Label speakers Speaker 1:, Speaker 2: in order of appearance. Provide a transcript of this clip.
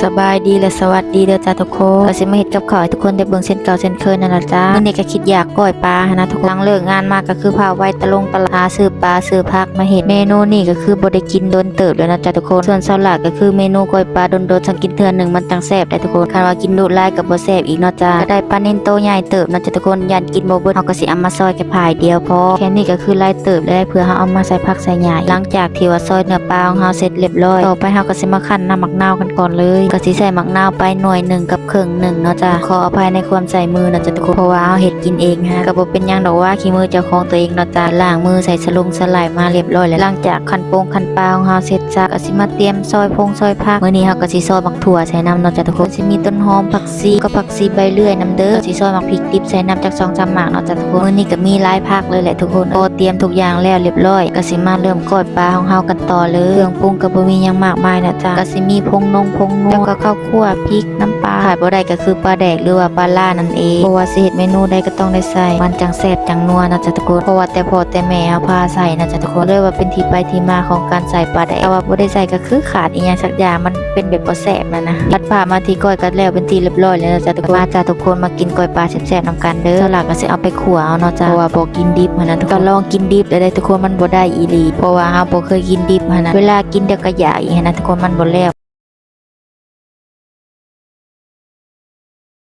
Speaker 1: สบายดีและสวัสดีเด้อจ้าทุกคนก็สิมาเฮ็ดกับข้าวให้ทุกคนได้เบิ่งเช่นเก่าเช่นเคยนั่นล่ะจ้ามื้อนี้ก็คิดอยากก้อยปลาหั้นนะทุกคนหลังเลิกงานมาก็คือพาไว้ตะลงตลาดซื้อปลาซื้อผักมาเฮ็ดเมนูนี้ก็คือบ่ได้กินโดนเติบแล้วนะจ้าทุกคนส่วนเช้าหลักก็คือเมนูก้อยปลาโดนๆสังกินเทื่อนึงมันจังแซ่บได้ทุกคนคันว่ากินดุหลายก็บ่แซ่บอีกเนาะจ้าก็ได้ปลานิ่นโตใหญ่เติบนะจ้าทุกคนยันกินบ่เบิดเฮาก็สิเอามาซอยแค่พายเดียวพอแค่นี้ก็คือหลายเติบแล้วเพื่อเฮาเอามาใส่ผักใส่หญ้าหลังจากที่ว่าซอยเนื้อปลาของเฮาเสร็จเรียบร้อยต่อไปเฮาก็สิมาคั่นน้ำมะนาวกันก่อนเลยก็สิใส่มะนาวไปหน่วย1กับครึ่งหนึ่งเนาะจ้าขออภัยในความใส่มือนะจ้าทุกคนเพราะว่าเฮาเฮ็ดกินเองฮะก็บ่เป็นหยังดอกว่าขี้มือเจ้าของตัวเองเนาะจ้าล้างมือใส่สลงสลายมาเรียบร้อยแล้วหลังจากคั่นโป่งคั่นปลาของเฮาเสร็จจ้าก็สิมาเตรียมซอยพงซอยผักมื้อนี้เฮาก็สิซอยบักถั่วใส่น้ำเนาะจ้าทุกคนสิมีต้นหอมผักชีก็ผักชีใบเลื่อยน้ำเด้อสิซอยบักพริกดิบใส่น้ำจาก2-3หมากเนาะจ้าทุกคนมื้อนี้ก็มีหลายผักเลยแหละทุกคนพอเตรียมทุกอย่างแล้วเรียบร้อยก็สิมาเริ่มก้อยปลาของเฮากันต่อเลยเครื่องปรุงก็บ่มีหยังมากมายนะจ้าก็สิมีผงผงนัวแล้วก็ข้าวคั่วพริกน้ำปลาขาดบ่ได้ก็คือปลาแดกหรือว่าปลาล่านั่นเองเพราะว่าสิเฮ็ดเมนูใดก็ต้องได้ใส่มันจังแซ่บจังนัวนะจ๊ะทุกคนเพราะว่าแต่พ่อแต่แม่เอาพาใส่นะจ๊ะทุกคนเลยว่าเป็นที่ไปที่มาของการใส่ปลาแดกแต่ว่าบ่ได้ใส่ก็คือขาดอีหยังสักอย่างมันเป็นแบบบ่แซ่บนะตัดผ้ามาที่ก้อยก็แล้วเป็นที่เรียบร้อยแล้วนะจ๊ะทุกคนมาจ้ะทุกคนมากินก้อยปลาแซ่บๆนำกันเด้อสลักก็สิเอาไปขั่วเอาเนาะจ้ะเพราะว่าบ่กินดิบนะทุกคนก็ลองกินดิบได้ทุกคนมันบ่ได้อีหลีเพราะว่าเฮาบ่เคยกินดิบนะเวลากินเดี๋ยวก็อยากอีกนะทุกคนมันบ่แล้ว